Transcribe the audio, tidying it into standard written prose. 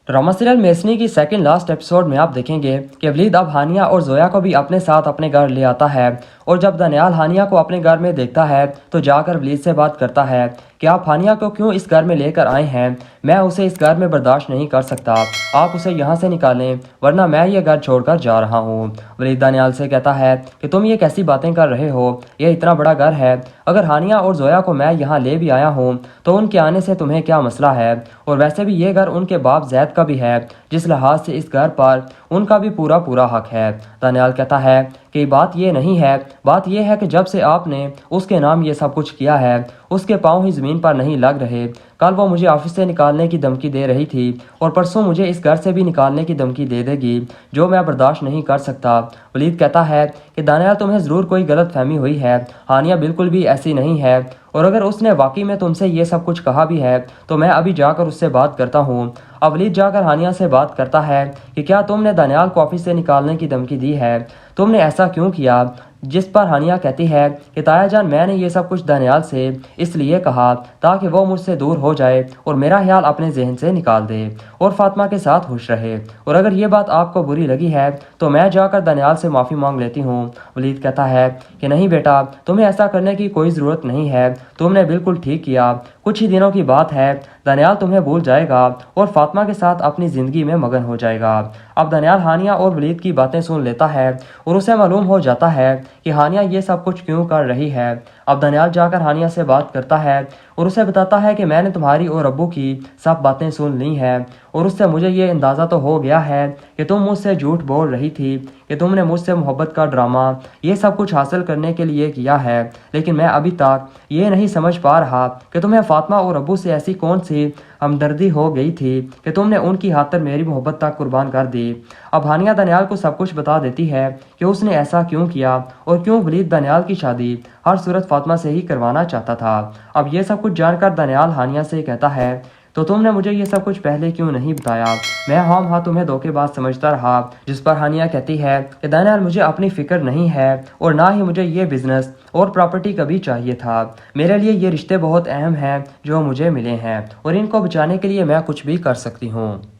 Drama serial मेसनी की second last episode में आप देखेंगे कि वलीद अब हानिया और जोया को भी अपने साथ अपने घर ले आता है। और जब दनियाल हानिया को अपने घर में देखता है तो जाकर वलीद से बात करता है कि आप हानिया को क्यों इस घर में लेकर आए हैं। मैं उसे इस घर में बर्दाश्त नहीं कर सकता, आप उसे यहाँ से निकालें वरना मैं ये घर छोड़कर जा रहा हूँ। वलीद दनियाल से कहता है कि तुम ये कैसी बातें कर रहे हो, ये इतना बड़ा घर है, अगर हानिया और जोया को मैं यहाँ ले भी आया हूँ तो उनके आने से तुम्हें क्या मसला है। और वैसे भी ये घर उनके बाप जैद का भी है, जिस लिहाज से इस घर पर उनका भी पूरा पूरा हक है। दनियाल कहता है कि बात ये नहीं है, बात यह है कि जब से आपने उसके नाम ये सब कुछ किया है उसके पाँव ही ज़मीन पर नहीं लग रहे। कल वो मुझे ऑफिस से निकालने की धमकी दे रही थी और परसों मुझे इस घर से भी निकालने की धमकी दे देगी, जो मैं बर्दाश्त नहीं कर सकता। वलीद कहता है कि दनियाल तुम्हें ज़रूर कोई गलत फहमी हुई है, हानिया बिल्कुल भी ऐसी नहीं है, और अगर उसने वाकई में तुमसे ये सब कुछ कहा भी है तो मैं अभी जाकर उससे बात करता हूँ। अब वलीद जाकर हानिया से बात करता है कि क्या तुमने दनियाल को ऑफिस से निकालने की धमकी दी है, तुमने ऐसा क्यों किया। जिस पर हानिया कहती है कि ताया जान मैंने ये सब कुछ दनियाल से इसलिए कहा ताकि वो मुझसे दूर हो जाए और मेरा ख्याल अपने जहन से निकाल दे और फातिमा के साथ खुश रहे, और अगर ये बात आपको बुरी लगी है तो मैं जाकर दनियाल से माफ़ी मांग लेती हूँ। वलीद कहता है कि नहीं बेटा, तुम्हें ऐसा करने की कोई ज़रूरत नहीं है, तुमने बिल्कुल ठीक किया, कुछ ही दिनों की बात है, दनियाल तुम्हें भूल जाएगा और फातिमा के साथ अपनी ज़िंदगी में मगन हो जाएगा। अब दनियाल हानिया और वलीद की बातें सुन लेता है और उसे मालूम हो जाता है कि हानिया ये सब कुछ क्यों कर रही है। अब दनियाल जाकर हानिया से बात करता है और उसे बताता है कि मैंने तुम्हारी और अब्बू की सब बातें सुन ली हैं और उससे मुझे ये अंदाज़ा तो हो गया है कि तुम मुझसे झूठ बोल रही थी कि तुमने मुझसे मोहब्बत का ड्रामा ये सब कुछ हासिल करने के लिए किया है, लेकिन मैं अभी तक ये नहीं समझ पा रहा कि तुम्हें फातिमा और अब्बू से ऐसी कौन सी हमदर्दी हो गई थी कि तुमने उनकी खातिर मेरी मोहब्बत तक कुर्बान कर दी। अब हानिया दनियाल को सब कुछ बता देती है कि उसने ऐसा क्यों किया और क्यों वलीद दनियाल की शादी हर सूरत फातिमा से ही करवाना चाहता था। अब ये सब कुछ जानकर दनियाल हानिया से कहता है तो तुमने मुझे ये सब कुछ पहले क्यों नहीं बताया, मैं हाँ तुम्हें धोखेबाज समझता रहा। जिस पर हानिया कहती है कि दनियाल मुझे अपनी फिक्र नहीं है और ना ही मुझे ये बिजनेस और प्रॉपर्टी कभी चाहिए था, मेरे लिए ये रिश्ते बहुत अहम हैं जो मुझे मिले हैं और इनको बचाने के लिए मैं कुछ भी कर सकती हूँ।